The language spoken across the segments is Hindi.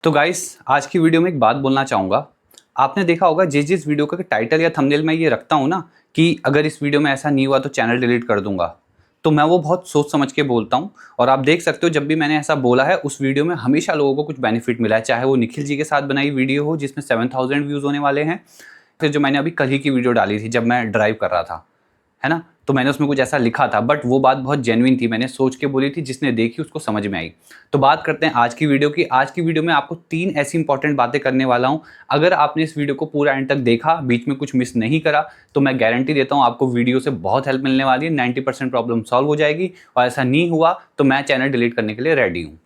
तो गाइस आज की वीडियो में एक बात बोलना चाहूँगा। आपने देखा होगा जिस वीडियो का टाइटल या थंबनेल मैं ये रखता हूँ ना कि अगर इस वीडियो में ऐसा नहीं हुआ तो चैनल डिलीट कर दूंगा, तो मैं वो बहुत सोच समझ के बोलता हूँ। और आप देख सकते हो जब भी मैंने ऐसा बोला है उस वीडियो में हमेशा लोगों को कुछ बेनिफिट मिला है, चाहे वो निखिल जी के साथ बनाई वीडियो हो जिसमें 7000 व्यूज़ होने वाले हैं, फिर जो मैंने अभी कल ही की वीडियो डाली थी जब मैं ड्राइव कर रहा था, है ना? तो मैंने उसमें कुछ ऐसा लिखा था बट वो बात बहुत जेन्युइन थी, मैंने सोच के बोली थी, जिसने देखी उसको समझ में आई। तो बात करते हैं आज की वीडियो की। आज की वीडियो में आपको 3 ऐसी इंपॉर्टेंट बातें करने वाला हूँ। अगर आपने इस वीडियो को पूरा एंड तक देखा, बीच में कुछ मिस नहीं करा, तो मैं गारंटी देता हूँ आपको वीडियो से बहुत हेल्प मिलने वाली है। 90% प्रॉब्लम सॉल्व हो जाएगी और ऐसा नहीं हुआ तो मैं चैनल डिलीट करने के लिए रेडी हूँ।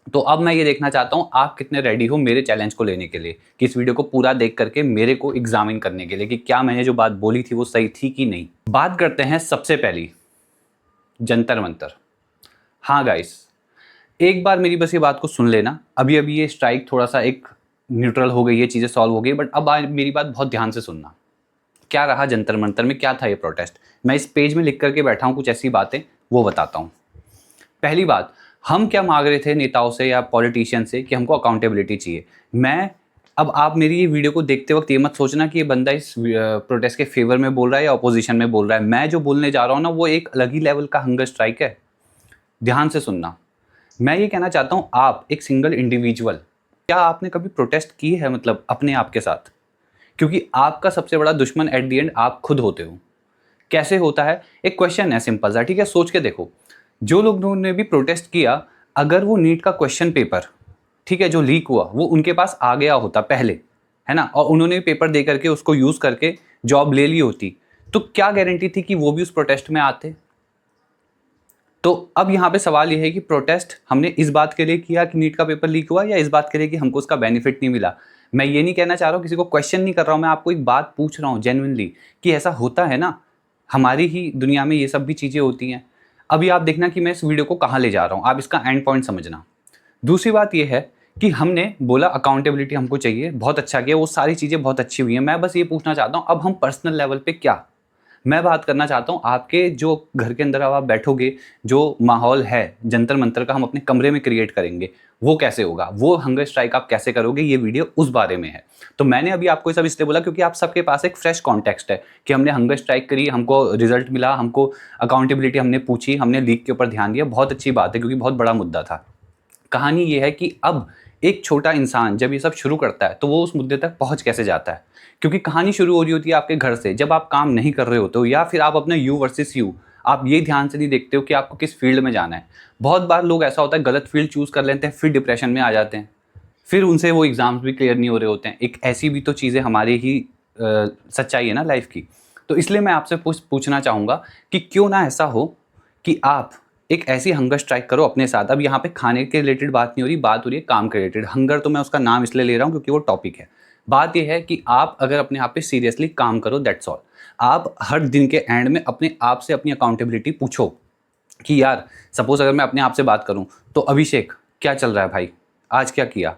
तो अब मैं ये देखना चाहता हूँ आप कितने रेडी हो मेरे चैलेंज को लेने के लिए, कि इस वीडियो को पूरा देख करके मेरे को एग्जामिन करने के लिए कि क्या मैंने जो बात बोली थी वो सही थी कि नहीं। बात करते हैं सबसे पहली, जंतर मंतर। हाँ गाइस, एक बार मेरी बस ये बात को सुन लेना। अभी अभी ये स्ट्राइक थोड़ा सा एक न्यूट्रल हो गई है, चीज़ें सॉल्व हो गई, बट अब मेरी बात बहुत ध्यान से सुनना। क्या रहा जंतर मंतर में, क्या था ये प्रोटेस्ट, मैं इस पेज में लिख करके बैठा हूँ कुछ ऐसी बातें, वो बताता हूँ। पहली बात, हम क्या मांग रहे थे नेताओं से या पॉलिटिशियन से कि हमको अकाउंटेबिलिटी चाहिए। मैं अब आप मेरी ये वीडियो को देखते वक्त ये मत सोचना कि ये बंदा इस प्रोटेस्ट के फेवर में बोल रहा है या अपोजिशन में बोल रहा है। मैं जो बोलने जा रहा हूँ ना वो एक अलग ही लेवल का हंगर स्ट्राइक है। ध्यान से सुनना। मैं ये कहना चाहता हूँ आप एक सिंगल इंडिविजुअल, क्या आपने कभी प्रोटेस्ट की है मतलब अपने आप के साथ? क्योंकि आपका सबसे बड़ा दुश्मन एट द एंड आप खुद होते हो। कैसे होता है? एक क्वेश्चन है सिंपल सा, ठीक है, सोच के देखो। जो लोगों ने भी प्रोटेस्ट किया, अगर वो नीट का क्वेश्चन पेपर, ठीक है, जो लीक हुआ वो उनके पास आ गया होता पहले, है ना, और उन्होंने पेपर दे करके उसको यूज करके जॉब ले ली होती, तो क्या गारंटी थी कि वो भी उस प्रोटेस्ट में आते? तो अब यहाँ पे सवाल ये है कि प्रोटेस्ट हमने इस बात के लिए किया कि नीट का पेपर लीक हुआ, या इस बात के लिए कि हमको उसका बेनिफिट नहीं मिला? मैं ये नहीं कहना चाह रहा हूँ, किसी को क्वेश्चन नहीं कर रहा हूँ, मैं आपको एक बात पूछ रहा हूँ जेन्युइनली कि ऐसा होता है ना, हमारी ही दुनिया में ये सब भी चीज़ें होती हैं। अभी आप देखना कि मैं इस वीडियो को कहाँ ले जा रहा हूँ, आप इसका एंड पॉइंट समझना। दूसरी बात ये है कि हमने बोला अकाउंटेबिलिटी हमको चाहिए, बहुत अच्छा किया, वो सारी चीज़ें बहुत अच्छी हुई हैं। मैं बस ये पूछना चाहता हूँ अब हम पर्सनल लेवल पे क्या, मैं बात करना चाहता हूँ आपके जो घर के अंदर अब आप बैठोगे, जो माहौल है जंतर मंतर का हम अपने कमरे में क्रिएट करेंगे, वो कैसे होगा, वो हंगर स्ट्राइक आप कैसे करोगे, ये वीडियो उस बारे में है। तो मैंने अभी आपको ये सब इसलिए बोला क्योंकि आप सबके पास एक फ्रेश कॉन्टेक्स्ट है कि हमने हंगर स्ट्राइक करी, हमको रिजल्ट मिला, हमको अकाउंटेबिलिटी हमने पूछी, हमने लीक के ऊपर ध्यान दिया, बहुत अच्छी बात है क्योंकि बहुत बड़ा मुद्दा था। कहानी ये है कि अब एक छोटा इंसान जब ये सब शुरू करता है तो वो उस मुद्दे तक पहुंच कैसे जाता है, क्योंकि कहानी शुरू हो रही होती है आपके घर से, जब आप काम नहीं कर रहे होते हो या फिर आप अपने यू वर्सेस यू, आप ये ध्यान से नहीं देखते हो कि आपको किस फील्ड में जाना है। बहुत बार लोग ऐसा होता है गलत फील्ड चूज कर लेते हैं, फिर डिप्रेशन में आ जाते हैं, फिर उनसे वो एग्जाम्स भी क्लियर नहीं हो रहे होते हैं। एक ऐसी भी तो चीज़ें हमारी ही सच्चाई है ना लाइफ की। तो इसलिए मैं आपसे पूछना चाहूँगा कि क्यों ना ऐसा हो कि आप एक ऐसी हंगर स्ट्राइक करो अपने साथ। अब यहाँ पे खाने के रिलेटेड बात नहीं हो रही, बात हो रही है काम के रिलेटेड। हंगर तो मैं उसका नाम इसलिए ले रहा हूँ क्योंकि वो टॉपिक है। बात यह है कि आप अगर अपने आप पे सीरियसली काम करो, दैट्स ऑल। आप हर दिन के एंड में अपने आप से अपनी अकाउंटेबिलिटी पूछो कि यार सपोज अगर मैं अपने आप से बात करूं तो अभिषेक क्या चल रहा है भाई, आज क्या किया,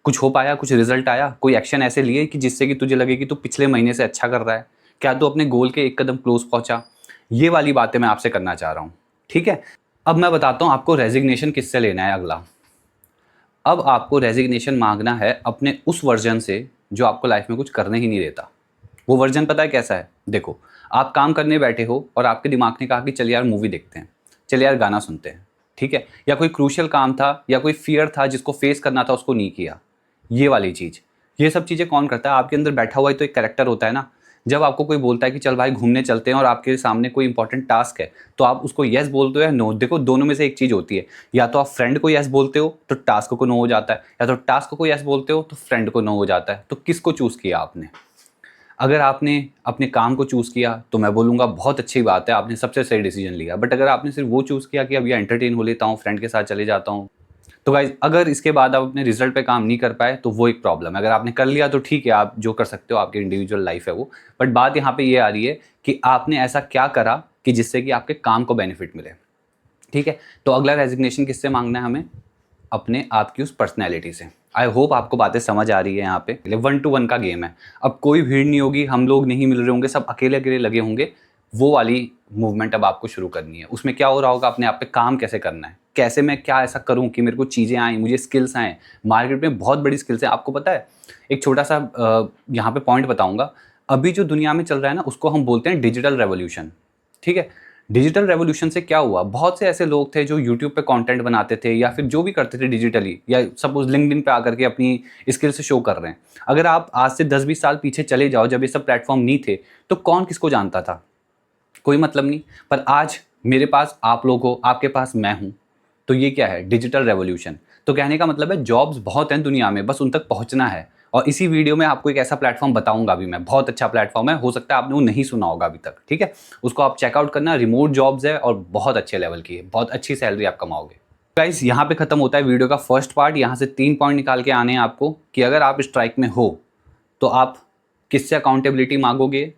कुछ हो पाया, कुछ रिजल्ट आया, कोई एक्शन ऐसे लिए कि जिससे कि तुझे लगे कि तू पिछले महीने से अच्छा कर रहा है, क्या तू अपने गोल के एक कदम क्लोज पहुंचा? ये वाली बातें मैं आपसे करना चाह रहा हूँ, ठीक है। अब मैं बताता हूँ आपको रेजिग्नेशन किससे लेना है अगला। अब आपको रेजिग्नेशन मांगना है अपने उस वर्जन से जो आपको लाइफ में कुछ करने ही नहीं देता। वो वर्जन पता है कैसा है? देखो, आप काम करने बैठे हो और आपके दिमाग ने कहा कि चल यार मूवी देखते हैं, चल यार गाना सुनते हैं, ठीक है, या कोई क्रूशियल काम था या कोई फियर था जिसको फेस करना था उसको नहीं किया, ये वाली चीज़। ये सब चीज़ें कौन करता है? आपके अंदर बैठा हुआ ही तो एक कैरेक्टर होता है ना। जब आपको कोई बोलता है कि चल भाई घूमने चलते हैं और आपके सामने कोई इंपॉर्टेंट टास्क है, तो आप उसको येस बोलते हो या नो? देखो, दोनों में से एक चीज़ होती है, या तो आप फ्रेंड को येस बोलते हो तो टास्क को नो हो जाता है, या तो टास्क को येस बोलते हो तो फ्रेंड को नो हो जाता है। तो किसको चूज़ किया आपने? अगर आपने अपने काम को चूज़ किया तो मैं बोलूँगा बहुत अच्छी बात है, आपने सबसे सही डिसीजन लिया। बट अगर आपने सिर्फ वो चूज़ किया कि अब ये एंटरटेन हो लेता हूँ, फ्रेंड के साथ चले जाता हूँ, तो गाइज अगर इसके बाद आप अपने रिजल्ट पे काम नहीं कर पाए तो वो एक प्रॉब्लम है। अगर आपने कर लिया तो ठीक है, आप जो कर सकते हो, आपकी इंडिविजुअल लाइफ है वो। बट बात यहाँ पे ये आ रही है कि आपने ऐसा क्या करा कि जिससे कि आपके काम को बेनिफिट मिले, ठीक है। तो अगला रेजिग्नेशन किससे मांगना है हमें? अपने आप की उस पर्सनैलिटी से। आई होप आपको बातें समझ आ रही है। यहाँ पे 1-to-1 का गेम है। अब कोई भीड़ नहीं होगी, हम लोग नहीं मिल रहे होंगे, सब अकेले अकेले लगे होंगे। वो वाली मूवमेंट अब आपको शुरू करनी है। उसमें क्या हो रहा होगा, अपने आप पे काम कैसे करना है, कैसे मैं क्या ऐसा करूं कि मेरे को चीज़ें आएँ, मुझे स्किल्स आएँ। मार्केट में बहुत बड़ी स्किल्स हैं, आपको पता है। एक छोटा सा यहाँ पे पॉइंट बताऊंगा। अभी जो दुनिया में चल रहा है ना, उसको हम बोलते हैं डिजिटल रेवोल्यूशन। ठीक है। डिजिटल रेवोल्यूशन से क्या हुआ, बहुत से ऐसे लोग थे जो यूट्यूब पे कंटेंट बनाते थे या फिर जो भी करते थे डिजिटली, या सपोज लिंक्डइन पे आकर के अपनी स्किल से शो कर रहे हैं। अगर आप आज से 10-20 साल पीछे चले जाओ, जब ये सब प्लेटफॉर्म नहीं थे, तो कौन किसको जानता था, कोई मतलब नहीं। पर आज मेरे पास आप लोग हो, आपके पास मैं हूं, तो ये क्या है, डिजिटल रेवोल्यूशन। तो कहने का मतलब है जॉब्स बहुत हैं दुनिया में, बस उन तक पहुंचना है। और इसी वीडियो में आपको एक ऐसा प्लेटफॉर्म बताऊंगा भी मैं, बहुत अच्छा प्लेटफॉर्म है, हो सकता है आपने वो नहीं सुना होगा अभी तक। ठीक है, उसको आप चेकआउट करना। रिमोट जॉब्स है और बहुत अच्छे लेवल की है, बहुत अच्छी सैलरी आप कमाओगे। गाइस, यहाँ पे खत्म होता है वीडियो का फर्स्ट पार्ट। यहाँ से 3 पॉइंट निकाल के आने हैं आपको कि अगर आप स्ट्राइक में हो तो आप किससे अकाउंटेबिलिटी मांगोगे,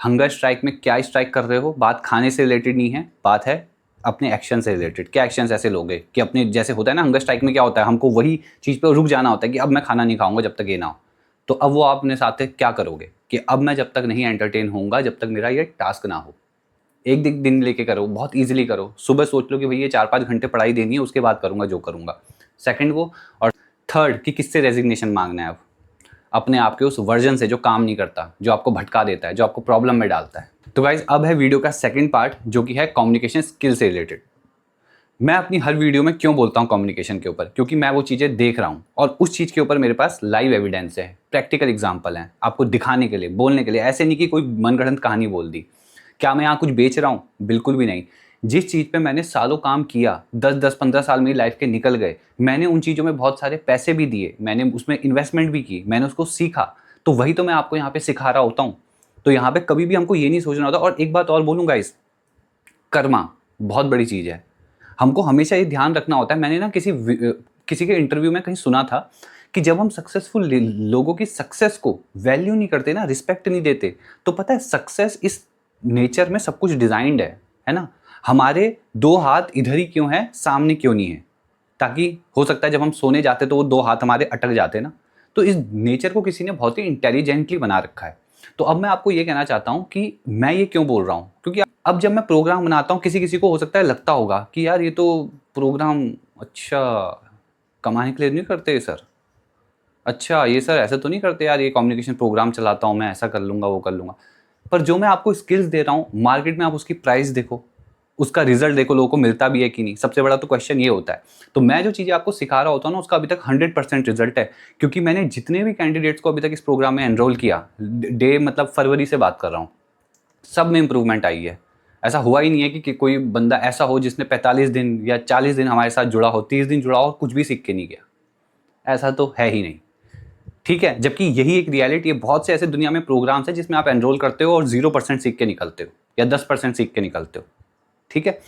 हंगर स्ट्राइक में क्या स्ट्राइक कर रहे हो। बात खाने से रिलेटेड नहीं है, बात है अपने एक्शन से रिलेटेड। क्या एक्शंस ऐसे लोगे कि अपने, जैसे होता है ना हंगर स्ट्राइक में क्या होता है, हमको वही चीज़ पे रुक जाना होता है कि अब मैं खाना नहीं खाऊंगा जब तक ये ना हो। तो अब वो आप अपने साथ क्या करोगे कि अब मैं जब तक नहीं एंटरटेन होऊंगा, जब तक मेरा ये टास्क ना हो। एक दिन लेके करो, बहुत ईजिली करो। सुबह सोच लो कि भई ये 4-5 घंटे पढ़ाई देनी है, उसके बाद करूंगा जो करूंगा। सेकंड वो, और थर्ड कि किससे रेजिग्नेशन मांगना है अब, अपने आप के उस वर्जन से जो काम नहीं करता, जो आपको भटका देता है, जो आपको प्रॉब्लम में डालता है। तो गाइज, अब है वीडियो का सेकंड पार्ट, जो कि है कम्युनिकेशन स्किल से रिलेटेड। मैं अपनी हर वीडियो में क्यों बोलता हूँ कम्युनिकेशन के ऊपर, क्योंकि मैं वो चीज़ें देख रहा हूँ और उस चीज़ के ऊपर मेरे पास लाइव एविडेंस है, प्रैक्टिकल एग्जाम्पल है आपको दिखाने के लिए, बोलने के लिए। ऐसे नहीं कि कोई मनगढ़ंत कहानी बोल दी। क्या मैं यहाँ कुछ बेच रहा हूँ? बिल्कुल भी नहीं। जिस चीज़ पे मैंने सालों काम किया, 10-10-15 साल मेरी लाइफ के निकल गए, मैंने उन चीज़ों में बहुत सारे पैसे भी दिए, मैंने उसमें इन्वेस्टमेंट भी की, मैंने उसको सीखा, तो वही तो मैं आपको यहाँ पे सिखा रहा होता हूँ। तो यहाँ पे कभी भी हमको ये नहीं सोचना होता। और एक बात और बोलूँगा, इस कर्मा बहुत बड़ी चीज़ है। हमको हमेशा ये ध्यान रखना होता है। मैंने ना किसी के इंटरव्यू में कहीं सुना था कि जब हम सक्सेसफुल लोगों की सक्सेस को वैल्यू नहीं करते ना, रिस्पेक्ट नहीं देते, तो पता है सक्सेस इस नेचर में सब कुछ डिजाइंड है ना। हमारे 2 हाथ इधर ही क्यों है, सामने क्यों नहीं है, ताकि हो सकता है जब हम सोने जाते तो वो 2 हाथ हमारे अटक जाते ना। तो इस नेचर को किसी ने बहुत ही इंटेलिजेंटली बना रखा है। तो अब मैं आपको ये कहना चाहता हूँ कि मैं ये क्यों बोल रहा हूँ, क्योंकि अब जब मैं प्रोग्राम बनाता हूँ, किसी किसी को हो सकता है लगता होगा कि यार ये तो प्रोग्राम, अच्छा कमाने के लिए नहीं करते सर, अच्छा ये सर ऐसे तो नहीं करते यार, ये कम्युनिकेशन प्रोग्राम चलाता हूँ मैं, ऐसा कर लूँगा वो कर लूँगा। पर जो मैं आपको स्किल्स दे रहा हूँ, मार्केट में आप उसकी प्राइस देखो, उसका रिजल्ट देखो, लोगों को मिलता भी है कि नहीं। सबसे बड़ा तो क्वेश्चन ये होता है। तो मैं जो चीज़ें आपको सिखा रहा होता हूँ ना, उसका अभी तक 100% रिजल्ट है, क्योंकि मैंने जितने भी कैंडिडेट्स को अभी तक इस प्रोग्राम में एनरोल किया, डे मतलब फरवरी से बात कर रहा हूँ, सब में इंप्रूवमेंट आई है। ऐसा हुआ ही नहीं है कि कोई बंदा ऐसा हो जिसने 45 दिन या 40 दिन हमारे साथ जुड़ा हो, 30 दिन जुड़ा हो और कुछ भी सीख के नहीं गया। ऐसा तो है ही नहीं। ठीक है, जबकि यही एक रियलिटी है। बहुत से ऐसे दुनिया में प्रोग्राम्स हैं जिसमें आप एनरोल करते हो और 0% सीख के निकलते हो या 10% सीख के निकलते हो। ठीक है,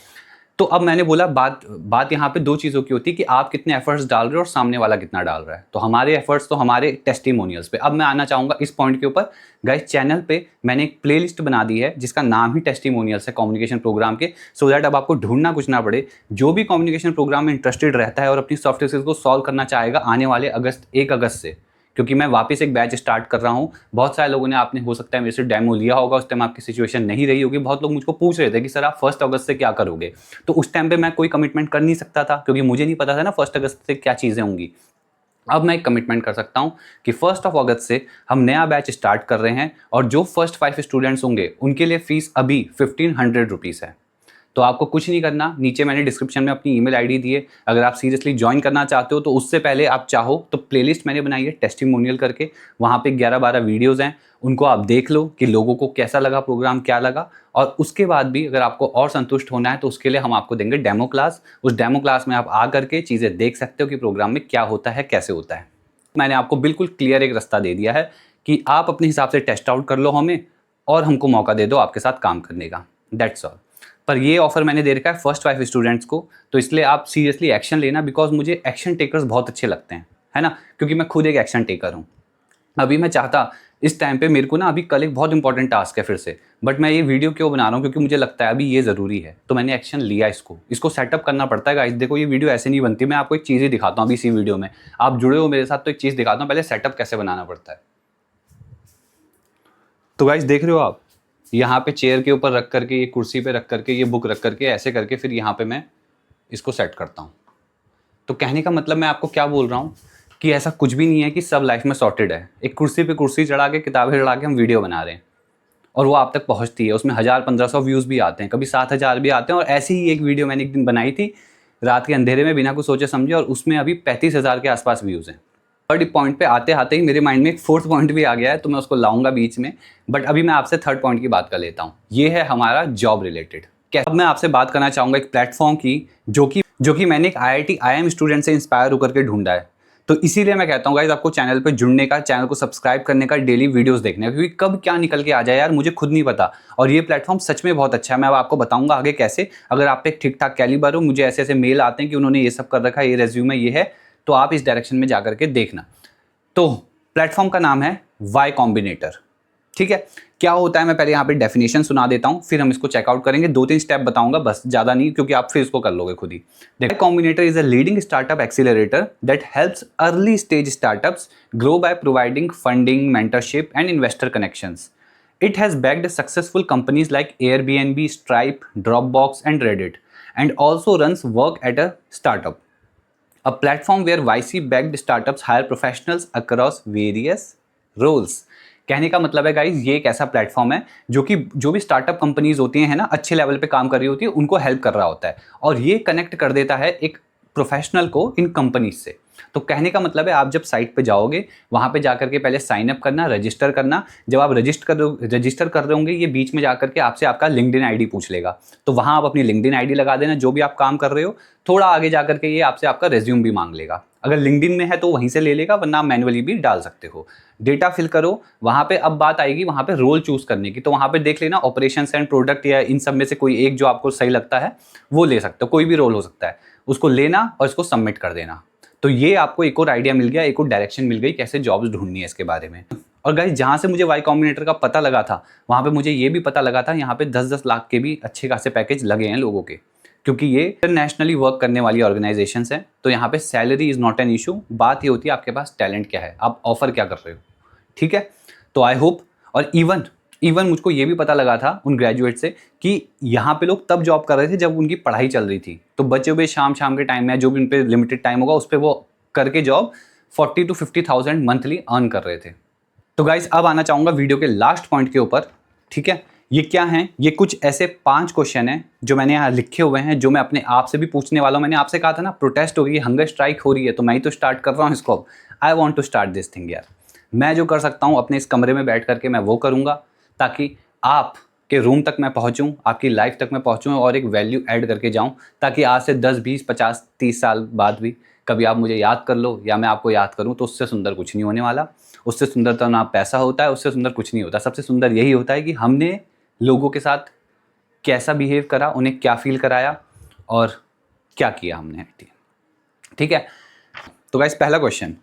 तो अब मैंने बोला बात यहाँ पे 2 चीज़ों की होती है कि आप कितने एफर्ट्स डाल रहे हो और सामने वाला कितना डाल रहा है। तो हमारे एफर्ट्स तो हमारे टेस्टिमोनियल्स पे। अब मैं आना चाहूँगा इस पॉइंट के ऊपर। गाइस, चैनल पे मैंने एक प्लेलिस्ट बना दी है जिसका नाम ही टेस्टिमोनियल्स है कम्युनिकेशन प्रोग्राम के, सो दैट अब आपको ढूंढना कुछ ना पड़े। जो भी कम्युनिकेशन प्रोग्राम में इंटरेस्टेड रहता है और अपनी सॉफ्ट स्किल्स को सॉल्व करना चाहेगा आने वाले 1 अगस्त से, क्योंकि मैं वापस एक बैच स्टार्ट कर रहा हूँ। बहुत सारे लोगों ने, आपने हो सकता है मेरे से डेमो लिया होगा, उस टाइम आपकी सिचुएशन नहीं रही होगी। बहुत लोग मुझको पूछ रहे थे कि सर आप 1 अगस्त से क्या करोगे। तो उस टाइम पे मैं कोई कमिटमेंट कर नहीं सकता था, क्योंकि मुझे नहीं पता था ना 1 अगस्त से क्या चीज़ें होंगी। अब मैं एक कमिटमेंट कर सकता हूं कि 1 अगस्त से हम नया बैच स्टार्ट कर रहे हैं, और जो फर्स्ट 5 स्टूडेंट्स होंगे उनके लिए फीस अभी 1500 रुपीज़ है। तो आपको कुछ नहीं करना, नीचे मैंने डिस्क्रिप्शन में अपनी ईमेल आईडी दी है। अगर आप सीरियसली ज्वाइन करना चाहते हो तो उससे पहले आप चाहो तो प्लेलिस्ट मैंने बनाई है टेस्टिमोनियल करके, वहाँ पे 11-12 वीडियोज़ हैं, उनको आप देख लो कि लोगों को कैसा लगा प्रोग्राम, क्या लगा। और उसके बाद भी अगर आपको और संतुष्ट होना है तो उसके लिए हम आपको देंगे डेमो क्लास। उस डेमो क्लास में आप आ करके चीज़ें देख सकते हो कि प्रोग्राम में क्या होता है, कैसे होता है। मैंने आपको बिल्कुल क्लियर एक रास्ता दे दिया है कि आप अपने हिसाब से टेस्ट आउट कर लो हमें, और हमको मौका दे दो आपके साथ काम करने का। That's all. पर ये ऑफर मैंने दे रखा है फर्स्ट 5 स्टूडेंट्स को, तो इसलिए आप सीरियसली एक्शन लेना, बिकॉज मुझे एक्शन टेकर्स बहुत अच्छे लगते हैं, है ना, क्योंकि मैं खुद एक एक्शन टेकर हूँ। अभी मैं चाहता इस टाइम पे, मेरे को ना अभी कल एक बहुत इंपॉर्टेंट टास्क है फिर से, बट मैं ये वीडियो क्यों बना रहा हूँ, क्योंकि मुझे लगता है अभी ये ज़रूरी है, तो मैंने एक्शन लिया। इसको सेटअप करना पड़ता है गाइस। देखो, ये वीडियो ऐसे नहीं बनती। मैं आपको एक चीज़ ही दिखाता हूँ अभी इसी वीडियो में, आप जुड़े हो मेरे साथ, तो एक चीज़ दिखाता हूँ पहले सेटअप कैसे बनाना पड़ता है। तो गाइस, देख रहे हो आप, यहाँ पे चेयर के ऊपर रख करके, ये कुर्सी पे रख करके, ये बुक रख करके, ऐसे करके फिर यहाँ पे मैं इसको सेट करता हूँ। तो कहने का मतलब मैं आपको क्या बोल रहा हूँ कि ऐसा कुछ भी नहीं है कि सब लाइफ में सॉर्टेड है। एक कुर्सी पे कुर्सी चढ़ा के, किताबें चढ़ा के हम वीडियो बना रहे हैं और वो आप तक पहुंचती है, उसमें 1000-1500 व्यूज़ भी आते हैं, कभी 7000 भी आते हैं। और ऐसी ही एक वीडियो मैंने एक दिन बनाई थी रात के अंधेरे में, बिना कुछ सोचे समझे, और उसमें अभी 35,000 के आसपास व्यूज़ हैं। थर्ड पॉइंट पे आते आते ही मेरे माइंड में एक फोर्थ पॉइंट भी आ गया है, तो मैं उसको लाऊंगा बीच में, बट अभी मैं आपसे थर्ड पॉइंट की बात कर लेता हूँ। ये है हमारा जॉब रिलेटेड। अब मैं आपसे बात करना चाहूँगा एक प्लेटफॉर्म की, जो कि मैंने एक IIT IIM स्टूडेंट से इंस्पायर होकर के ढूंढा है। तो इसीलिए मैं कहता हूँ गाइस, आपको चैनल पे जुड़ने का, चैनल को सब्सक्राइब करने का, डेली वीडियोस देखने का, क्योंकि कब क्या निकल के आ जाए यार मुझे खुद नहीं पता। और ये प्लेटफॉर्म सच में बहुत अच्छा है, मैं अब आपको बताऊंगा आगे कैसे। अगर आप पे ठीक ठाक कैलिबर हो, मुझे ऐसे ऐसे मेल आते हैं कि उन्होंने ये सब कर रखा है, ये रेज्यूमे ये है, तो आप इस डायरेक्शन में जाकर के देखना। तो प्लेटफॉर्म का नाम है वाई कॉम्बिनेटर। ठीक है, क्या होता है मैं पहले यहाँ पे डेफिनेशन सुना देता हूँ, फिर हम इसको चेकआउट करेंगे। 2-3 स्टेप बताऊंगा बस, ज़्यादा नहीं, क्योंकि आप फिर इसको कर लोगे खुद ही। Y Combinator is a leading startup accelerator that helps early stage startups grow by providing funding, mentorship and investor connections. It has backed successful companies like Airbnb, Stripe, Dropbox, and Reddit, and also runs work at a startup. A platform where YC-backed startups hire professionals across various roles. कहने का मतलब है गाइज, ये एक ऐसा प्लेटफॉर्म है जो कि जो भी स्टार्टअप कंपनीज होती हैं ना, अच्छे लेवल पे काम कर रही होती है, उनको हेल्प कर रहा होता है, और ये कनेक्ट कर देता है एक प्रोफेशनल को इन कंपनीज से। तो कहने का मतलब है, आप जब साइट पे जाओगे, वहाँ पे जाकर के पहले साइन अप करना, रजिस्टर करना। जब आप रजिस्टर कर रहे होंगे, ये बीच में जाकर के आपसे आपका लिंक्डइन आईडी पूछ लेगा, तो वहाँ आप अपनी लिंक्डइन आईडी लगा देना जो भी आप काम कर रहे हो। थोड़ा आगे जाकर के ये आपसे आपका रेज्यूम भी मांग लेगा, अगर लिंक्डइन में है तो वहीं से ले लेगा, वरना आप मैनुअली भी डाल सकते हो। डेटा फिल करो, वहाँ पे अब बात आएगी वहाँ पे रोल चूज करने की, तो वहाँ पे देख लेना ऑपरेशंस एंड प्रोडक्ट, या इन सब में से कोई एक जो आपको सही लगता है वो ले सकते हो, कोई भी रोल हो सकता है, उसको लेना और इसको सबमिट कर देना। तो ये आपको एक और आइडिया मिल गया, एक और डायरेक्शन मिल गई कैसे जॉब्स ढूंढनी है इसके बारे में। और गाइस, जहाँ से मुझे वाई कॉम्बिनेटर का पता लगा था, वहाँ पे मुझे ये भी पता लगा था यहाँ पे 10-10 लाख के भी अच्छे खासे पैकेज लगे हैं लोगों के, क्योंकि ये इंटरनेशनली वर्क करने वाली ऑर्गेनाइजेशंस हैं। तो यहाँ पे salary is not an issue, बात ये होती है आपके पास टैलेंट क्या है, आप ऑफर क्या कर रहे हो। ठीक है, तो आई होप। और इवन इवन मुझको ये भी पता लगा था उन ग्रेजुएट से कि यहाँ पे लोग तब जॉब कर रहे थे जब उनकी पढ़ाई चल रही थी, तो बचे हुए शाम के टाइम में जो भी उन पे लिमिटेड टाइम होगा, उस पर वो करके जॉब 40,000 to 50,000 मंथली अर्न कर रहे थे। तो गाइस, अब आना चाहूँगा वीडियो के लास्ट पॉइंट के ऊपर। ठीक है, ये क्या है, ये कुछ ऐसे 5 क्वेश्चन हैं जो मैंने यहाँ लिखे हुए हैं, जो मैं अपने आप से भी पूछने वाला हूँ। मैंने आपसे कहा था ना प्रोटेस्ट हो गई, हंगर स्ट्राइक हो रही है, तो मैं ही तो स्टार्ट कर रहा हूँ इसको। I want to start this thing यार। मैं जो कर सकता हूँ अपने इस कमरे में बैठ करके मैं वो करूँगा, ताकि आप के रूम तक मैं पहुँचूँ, आपकी लाइफ तक मैं पहुँचूँ और एक वैल्यू ऐड करके जाऊँ, ताकि आज से 10, 20, 50, 30 साल बाद भी कभी आप मुझे याद कर लो या मैं आपको याद करूँ, तो उससे सुंदर कुछ नहीं होने वाला। उससे सुंदर तो ना पैसा होता है, उससे सुंदर कुछ नहीं होता। सबसे सुंदर यही होता है कि हमने लोगों के साथ कैसा बिहेव करा, उन्हें क्या फील कराया और क्या किया हमने। ठीक है, तो गाइस, पहला question,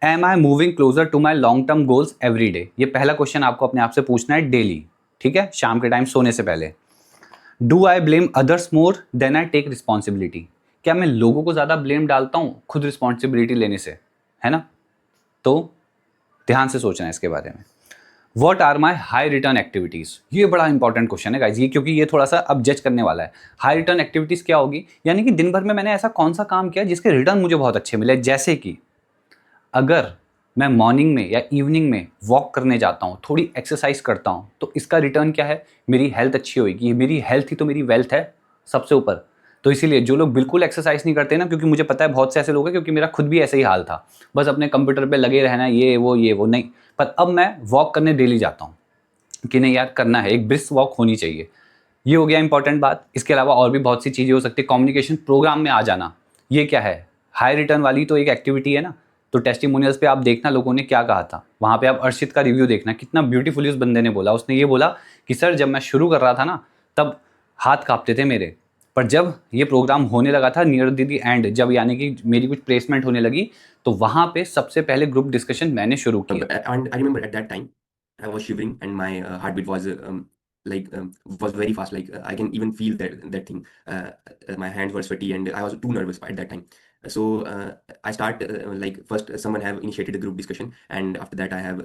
am I moving closer to my long term goals every day. ये पहला क्वेश्चन आपको अपने आप से पूछना है डेली। ठीक है, शाम के टाइम सोने से पहले। Do I blame others more than I take responsibility. क्या मैं लोगों को ज़्यादा ब्लेम डालता हूँ खुद रिस्पॉन्सिबिलिटी लेने से, है ना? तो ध्यान से सोचना है इसके बारे में। What are my high return activities. ये बड़ा इंपॉर्टेंट क्वेश्चन है गाइज, ये क्योंकि ये थोड़ा सा अब जज करने वाला है। हाई रिटर्न एक्टिविटीज़ क्या होगी, यानी कि दिन भर में मैंने ऐसा कौन सा काम किया जिसके रिटर्न मुझे बहुत अच्छे मिले। जैसे कि अगर मैं मॉर्निंग में या इवनिंग में वॉक करने जाता हूँ, थोड़ी एक्सरसाइज करता हूँ, तो इसका रिटर्न क्या है, मेरी हेल्थ अच्छी होगी। मेरी हेल्थ ही तो मेरी वेल्थ है सबसे ऊपर। तो इसीलिए जो लोग बिल्कुल एक्सरसाइज नहीं करते ना, क्योंकि मुझे पता है बहुत से ऐसे लोग हैं, क्योंकि मेरा खुद भी ऐसे ही हाल था, बस अपने कंप्यूटर पे लगे रहना, ये वो नहीं। पर अब मैं वॉक करने डेली जाता हूँ कि नहीं यार, करना है, एक ब्रिस्क वॉक होनी चाहिए। ये हो गया इंपॉर्टेंट बात। इसके अलावा और भी बहुत सी चीज़ें हो सकती है। कम्युनिकेशन प्रोग्राम में आ जाना, ये क्या है, हाई रिटर्न वाली तो एक एक्टिविटी है ना। तो टेस्टिमोनियल्स पे आप देखना लोगों ने क्या कहा था, वहाँ पे आप अर्शित का रिव्यू देखना, कितना ब्यूटीफुली उस बंदे ने बोला। उसने ये बोला कि सर, जब मैं शुरू कर रहा था ना, तब हाथ कांपते थे मेरे, पर जब ये प्रोग्राम होने लगा था नियर द एंड, जब यानी कि मेरी कुछ प्लेसमेंट होने लगी, तो वहाँ पे सबसे पहले ग्रुप डिस्कशन मैंने शुरू किया। And I remember at that time I was shivering and my heartbeat was like was very fast. Like I can even feel that thing. My hands were sweaty and I was too nervous at that time. So I start like first someone have initiated a group discussion, and after that I have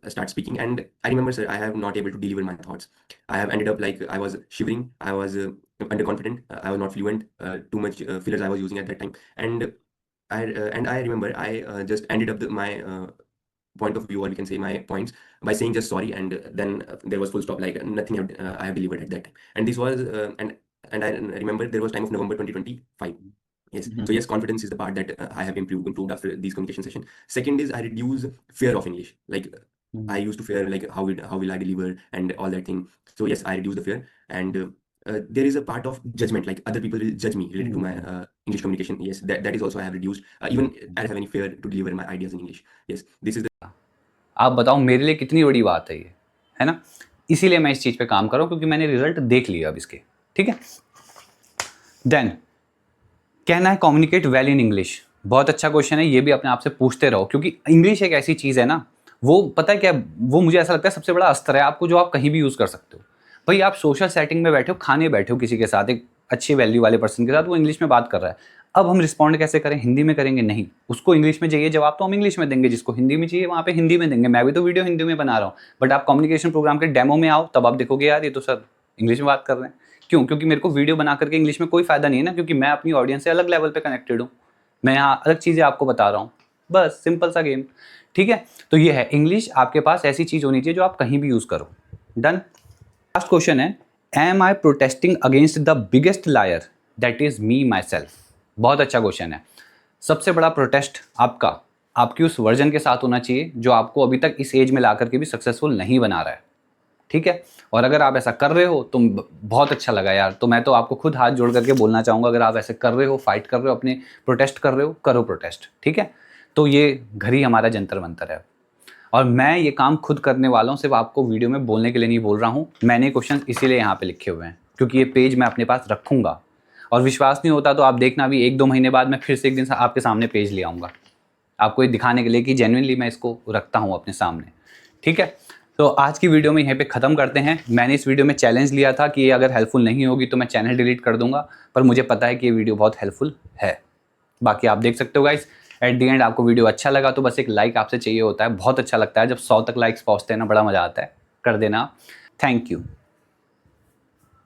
start speaking. And I remember, sir, I have not able to deliver my thoughts. I have ended up like I was shivering, I was underconfident, I was not fluent, too much fillers I was using at that time. And I remember I just ended up my point of view, or we can say my points, by saying just sorry, and then there was full stop, like nothing I have delivered at that time. And this was and I remember there was time of November 2025. Yes. So yes, confidence is the part that I have improved after these communication session. Second is I reduce fear of English. Like I used to fear like how will I deliver and all that thing. So yes, I reduce the fear. And there is a part of judgment, like other people will judge me related to my English communication. Yes, that is also I have reduced. Even I don't have any fear to deliver my ideas in English. Yes, this is the आप बताओ मेरे लिए कितनी बड़ी बात है ना? इसीलिए मैं इस चीज़ पे काम कर रहा हूँ, क्योंकि मैंने रिजल्ट देख लिया अब इसके, ठीक है? देन कहना है कम्युनिकेट वेल इन इंग्लिश। बहुत अच्छा क्वेश्चन है, ये भी अपने आप से पूछते रहो, क्योंकि इंग्लिश एक ऐसी चीज़ है ना, वो पता है क्या, वो मुझे ऐसा लगता है सबसे बड़ा अस्त्र है आपको, जो आप कहीं भी यूज़ कर सकते हो। भाई आप सोशल सेटिंग में बैठे हो, खाने बैठे हो किसी के साथ, एक अच्छी वैल्यू वाले पर्सन के साथ, वो इंग्लिश में बात कर रहा है। अब हम रिस्पॉन्ड कैसे करें? हिंदी में करेंगे? नहीं, उसको इंग्लिश में चाहिए जवाब, तो हम इंग्लिश में देंगे, जिसको हिंदी में चाहिए वहाँ पे हिंदी में देंगे। मैं भी तो वीडियो हिंदी में बना रहा हूँ, बट आप कम्युनिकेशन प्रोग्राम के डेमो में आओ, तब आप देखोगे यार ये तो सर इंग्लिश में बात कर रहे हैं। क्यों? क्योंकि मेरे को वीडियो बना करके इंग्लिश में कोई फ़ायदा नहीं है ना, क्योंकि मैं अपनी ऑडियंस से अलग लेवल पे कनेक्टेड हूँ। मैं यहाँ अलग चीज़ें आपको बता रहा हूँ, बस सिंपल सा गेम, ठीक है? तो ये है, इंग्लिश आपके पास ऐसी चीज़ होनी चाहिए जो आप कहीं भी यूज़ करो। डन। लास्ट क्वेश्चन है, am I protesting against the biggest liar that is me myself. बहुत अच्छा क्वेश्चन है। सबसे बड़ा प्रोटेस्ट आपकी उस वर्जन के साथ होना चाहिए जो आपको अभी तक इस एज में ला करके भी सक्सेसफुल नहीं बना रहा है, ठीक है? और अगर आप ऐसा कर रहे हो तो बहुत अच्छा लगा यार। तो मैं तो आपको खुद हाथ जोड़ करके बोलना चाहूँगा, अगर आप ऐसे कर रहे हो, फाइट कर रहे हो, अपने प्रोटेस्ट कर रहे हो, करो प्रोटेस्ट, ठीक है? तो ये घर ही हमारा जंतर मंतर है। और मैं ये काम खुद करने वाला हूँ, सिर्फ आपको वीडियो में बोलने के लिए नहीं बोल रहा हूँ। मैंने क्वेश्चन इसीलिए यहाँ पे लिखे हुए हैं, क्योंकि ये पेज मैं अपने पास रखूँगा, और विश्वास नहीं होता तो आप देखना भी 1-2 महीने बाद मैं फिर से एक दिन आपके सामने पेज ले आऊँगा, आपको ये दिखाने के लिए कि जेन्युइनली मैं इसको रखता हूँ अपने सामने, ठीक है? तो आज की वीडियो में यहीं पे ख़त्म करते हैं। मैंने इस वीडियो में चैलेंज लिया था कि ये अगर हेल्पफुल नहीं होगी तो मैं चैनल डिलीट कर दूंगा, पर मुझे पता है कि ये वीडियो बहुत हेल्पफुल है। बाकी आप देख सकते हो गाइस, एट द एंड आपको वीडियो अच्छा लगा तो बस एक लाइक आपसे चाहिए होता है। बहुत अच्छा लगता है जब 100 तक लाइक्स पहुँचते हैं ना, बड़ा मज़ा आता है। कर देना। Thank you.